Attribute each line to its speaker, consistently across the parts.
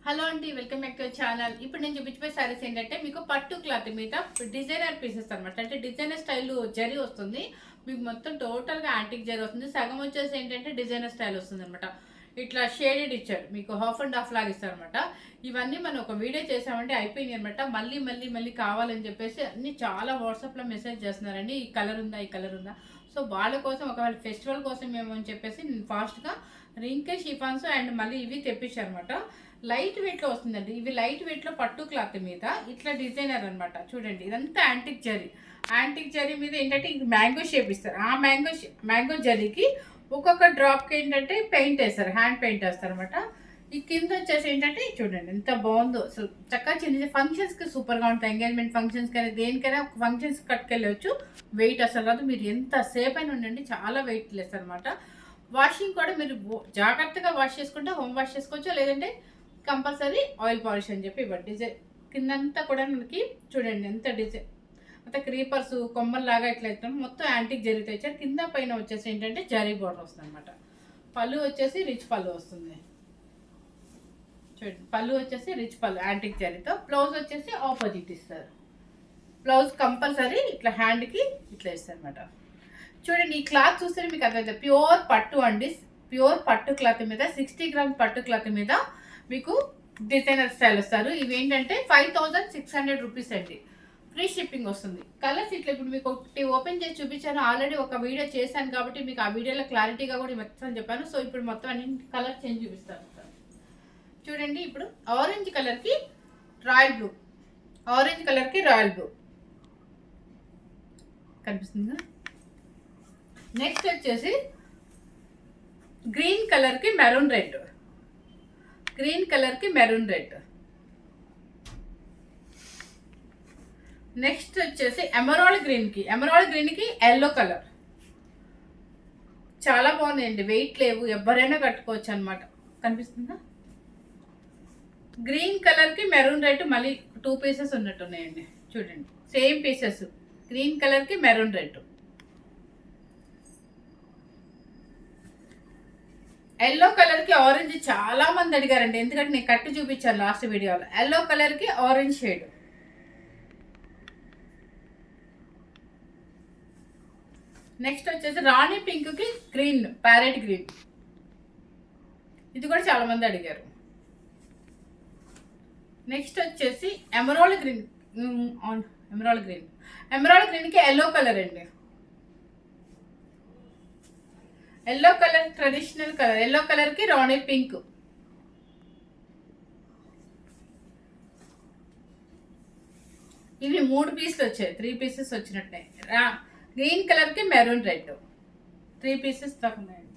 Speaker 1: Hello అండి, welcome back to channel. ఇప్పుడు నేను చూపించే సారీస్ ఏంటంటే మీకు పట్టు క్లాత్ మీద డిజైనర్ పీసెస్ అనమాట. అంటే డిజైనర్ స్టైల్ జరీ వస్తుంది మీకు, మొత్తం టోటల్గా యాంటిక్ జరీ వస్తుంది. సగం వచ్చేసి ఏంటంటే డిజైనర్ స్టైల్ వస్తుంది అనమాట. ఇట్లా షేడెడ్ ఇచ్చాడు, మీకు హాఫ్ అండ్ హాఫ్ లాగా ఇస్తారు అనమాట. ఇవన్నీ మనం ఒక వీడియో చేసామంటే అయిపోయింది అనమాట. మళ్ళీ మళ్ళీ మళ్ళీ కావాలని చెప్పేసి అన్ని చాలా వాట్సాప్లో మెసేజ్ చేస్తున్నారండి, ఈ కలర్ ఉందా, ఈ కలర్ ఉందా. సో వాళ్ళ కోసం ఒకవేళ ఫెస్టివల్ కోసం ఏమో అని చెప్పేసి నేను ఫాస్ట్గా రింకే షిఫాన్స్ అండ్ మళ్ళీ ఇవి తెప్పించాను అనమాట. లైట్ వెయిట్లో వస్తుందండి. ఇవి లైట్ వెయిట్లో పట్టు క్లాత్ మీద ఇట్లా డిజైనర్ అనమాట. చూడండి, ఇదంతా యాంటిక్ జరీ. యాంటిక్ జరీ మీద ఏంటంటే ఇది మ్యాంగో షేప్ ఇస్తారు. ఆ మ్యాంగో జరీకి ఒక్కొక్క డ్రాప్కి ఏంటంటే పెయింట్ వేస్తారు, హ్యాండ్ పెయింట్ వేస్తారు అనమాట. ఈ కింద వచ్చేసి ఏంటంటే చూడండి ఎంత బాగుందో అసలు. చక్కగా చిన్న ఫంక్షన్స్కి సూపర్గా ఉంటాయి. ఎంగేజ్మెంట్ ఫంక్షన్స్ కానీ దేనికైనా ఫంక్షన్స్ కట్టుకెళ్ళవచ్చు. వెయిట్ అసలు రాదు. మీరు ఎంత సేపు అయినా ఉండండి, చాలా వెయిట్ లెస్ అనమాట. వాషింగ్ కూడా మీరు జాగ్రత్తగా వాష్ చేసుకుంటే హోమ్ వాష్ చేసుకోవచ్చు, లేదంటే కంపల్సరీ ఆయిల్ పాలిష్ అని చెప్పి ఇవ్వండి. డిజైన్ కిందంతా కూడా మనకి చూడండి ఎంత డిజైన్, అంతా క్రీపర్స్ కొమ్మల్లాగా ఇట్లా ఇస్తాం. మొత్తం యాంటిక్ జరీతో ఇచ్చారు. కింద పైన వచ్చేసి ఏంటంటే జరీ బోర్డర్ వస్తుంది అనమాట. పళ్ళు వచ్చేసి రిచ్ పళ్ళు వస్తుంది. చూడండి, పళ్ళు వచ్చేసి రిచ్ పళ్ళు యాంటిక్ జరీతో. బ్లౌజ్ వచ్చేసి ఆపోజిట్ ఇస్తారు. బ్లౌజ్ కంపల్సరీ ఇట్లా హ్యాండ్కి ఇట్లా ఇస్తారు అనమాట. చూడండి, ఈ క్లాత్ చూస్తే మీకు అర్థమైంది. ప్యూర్ పట్టు అండి, ప్యూర్ పట్టు క్లాత్ మీద 60 గ్రామ్స్ పట్టు క్లాత్ మీద మీకు డిజైనర్ స్టైల్ వస్తారు. ఇవి ఏంటంటే 5600 రూపీస్ అండి. ఫ్రీ షిప్పింగ్ వస్తుంది. కలర్స్ ఇట్లా ఇప్పుడు మీకు ఒకటి ఓపెన్ చేసి చూపించాను. ఆల్రెడీ ఒక వీడియో చేశాను కాబట్టి మీకు ఆ వీడియోలో క్లారిటీగా కూడా మొత్తం చెప్పాను. సో ఇప్పుడు మొత్తం అన్ని కలర్ చేంజ్ చూపిస్తాను. చూడండి, ఇప్పుడు ఆరెంజ్ కలర్కి రాయల్ బ్లూ, ఆరెంజ్ కలర్కి రాయల్ బ్లూ కనిపిస్తుందా. నెక్స్ట్ వచ్చేసి గ్రీన్ కలర్కి మెరూన్ రెడ్, గ్రీన్ కలర్కి మెరూన్ రెడ్. నెక్స్ట్ వచ్చేసి ఎమరాల్డ్ గ్రీన్కి ఎల్లో కలర్. చాలా బాగున్నాయండి, వెయిట్ లేవు, ఎవరైనా కట్టుకోవచ్చు అనమాట. కనిపిస్తుందా. గ్రీన్ కలర్కి మెరూన్ రెడ్, మళ్ళీ 2 పీసెస్ ఉన్నట్టున్నాయండి. చూడండి, సేమ్ పీసెస్. గ్రీన్ కలర్కి మెరూన్ రెడ్. ఎల్లో కలర్కి ఆరెంజ్ చాలా మంది అడిగారండి, ఎందుకంటే నేను కట్టి చూపించాను లాస్ట్ వీడియోలో. ఎల్లో కలర్కి ఆరెంజ్ షేడ్. నెక్స్ట్ వచ్చేసి రాణి పింక్కి గ్రీన్, ప్యారెట్ గ్రీన్. ఇది కూడా చాలా మంది అడిగారు. నెక్స్ట్ వచ్చేసి ఎమరాల్డ్ గ్రీన్, ఎమరాల్డ్ గ్రీన్కి ఎల్లో కలర్ అండి. Yellow colour traditional colour. Yellow కలర్కి రాణి పింక్. ఇవి 3 పీసులు వచ్చాయి, 3 పీసెస్ వచ్చినట్టే. గ్రీన్ కలర్కి మెరూన్ రెడ్ 3 పీసెస్ దాకా ఉన్నాయండి.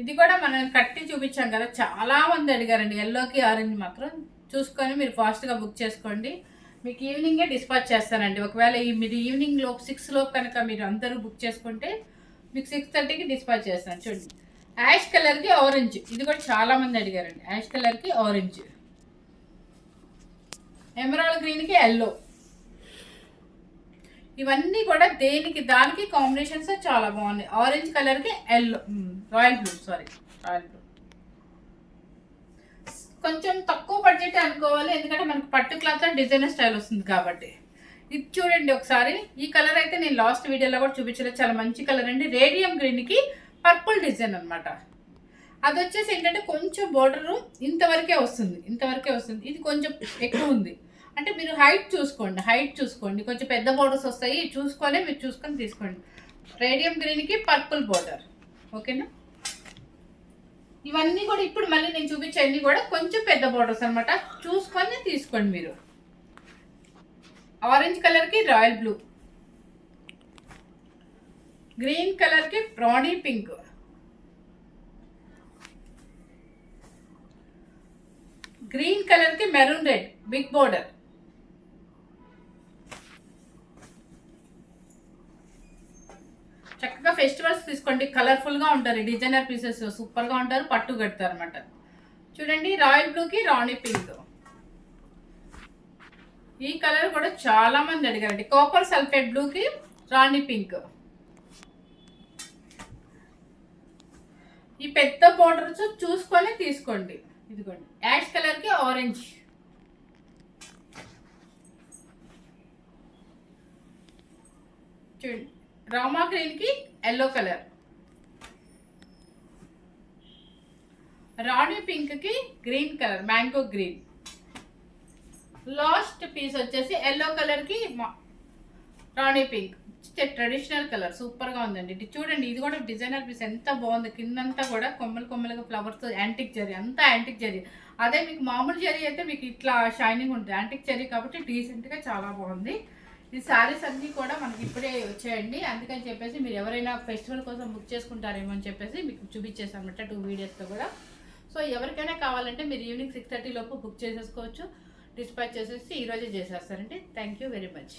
Speaker 1: ఇది కూడా మనం కట్టి చూపించాం కదా, చాలా మంది అడిగారండి. ఎల్లోకి ఆరెంజ్ మాత్రం చూసుకొని మీరు ఫాస్ట్గా బుక్ చేసుకోండి. మీకు ఈవినింగే డిస్పాచ్ చేస్తానండి. ఒకవేళ మీరు ఈవినింగ్ లోపు 6 లోపు కనుక మీరు అందరూ బుక్ చేసుకుంటే మీకు 6:30కి డిస్పాచ్ చేస్తాను. చూడండి, యాష్ కలర్కి ఆరెంజ్. ఇది కూడా చాలా మంది అడిగారండి. యాష్ కలర్కి ఆరెంజ్. ఎమరాల్డ్ గ్రీన్కి ఎల్లో. ఇవన్నీ కూడా దేనికి దానికి కాంబినేషన్స్ చాలా బాగున్నాయి. ఆరెంజ్ కలర్కి ఎల్లో, రాయల్ బ్లూ. కొంచెం తక్కువ బడ్జెట్ అనుకోవాలి, ఎందుకంటే మనకు పట్టు క్లాత్ డిజైనర్ స్టైల్ వస్తుంది కాబట్టి. ఇది చూడండి ఒకసారి. ఈ కలర్ అయితే నేను లాస్ట్ వీడియోలో కూడా చూపించలేదు, చాలా మంచి కలర్ అండి. రేడియం గ్రీన్కి పర్పుల్ డిజైన్ అనమాట. అది వచ్చేసి ఏంటంటే కొంచెం బోర్డరు ఇంతవరకే వస్తుంది. ఇది కొంచెం ఎక్కువ ఉంది. అంటే మీరు హైట్ చూసుకోండి. కొంచెం పెద్ద బోర్డర్స్ వస్తాయి, మీరు చూసుకొని తీసుకోండి. రేడియం గ్రీన్కి పర్పుల్ బోర్డర్. ఓకేనా. ఇవన్నీ కూడా ఇప్పుడు మళ్ళీ నేను చూపించేవన్నీ కూడా కొంచెం పెద్ద బోర్డర్స్ అనమాట, చూసుకొని తీసుకోండి మీరు. ఆరెంజ్ కలర్కి రాయల్ బ్లూ, గ్రీన్ కలర్కి రాణి పింక్, గ్రీన్ కలర్కి మెరూన్ రెడ్ బిగ్ బోర్డర్, చక్కగా ఫెస్టివల్స్ తీసుకోండి. కలర్ఫుల్గా ఉంటారు, డిజైనర్ పీసెస్ సూపర్గా ఉంటారు, పట్టు కడతారు అనమాట. చూడండి, రాయల్ బ్లూకి రాణి పింక్. ఈ కలర్ కూడా చాలా మంది అడిగారండి. కాపర్ సల్ఫేట్ బ్లూకి రాణి పింక్. ఈ పెద్ద బోర్డర్స్ చూసుకొని తీసుకోండి. ఇదిగోండి యాష్ కలర్ కి ఆరెంజ్, చూడండి రామా గ్రీన్ కి ఎల్లో కలర్, రాణి పింక్ కి green colour mango green, last piece వచ్చేసి ఎల్లో కలర్ కి Rani pink, traditional colour super గా ఉందండి. ఇది చూడండి, ఇది కూడా డిజైనర్ పీస్ ఎంత బాగుంది. కిందంతా కూడా కొమ్మలు కొమ్మలుగా ఫ్లవర్స్, యాంటిక్ జరీ, అంతా యాంటిక్ జరీ. అదే మీకు మామూలు జరీ అయితే మీకు ఇట్లా షైనింగ్ ఉంటుంది, యాంటిక్ జరీ కాబట్టి డీసెంట్ గా చాలా బాగుంది. ఈ శారీస్ అన్నీ కూడా మనకి ఇప్పుడే వచ్చాయండి, అందుకని చెప్పేసి మీరు ఎవరైనా ఫెస్టివల్ కోసం బుక్ చేసుకుంటారేమో అని చెప్పేసి మీకు చూపించేసాను అనమాట 2 వీడియోస్తో కూడా. సో ఎవరికైనా కావాలంటే మీరు ఈవినింగ్ 6:30 లోపు బుక్ చేసేసుకోవచ్చు. డిస్పాచ్ చేసేసి ఈరోజే చేసేస్తారండి. Thank you very much.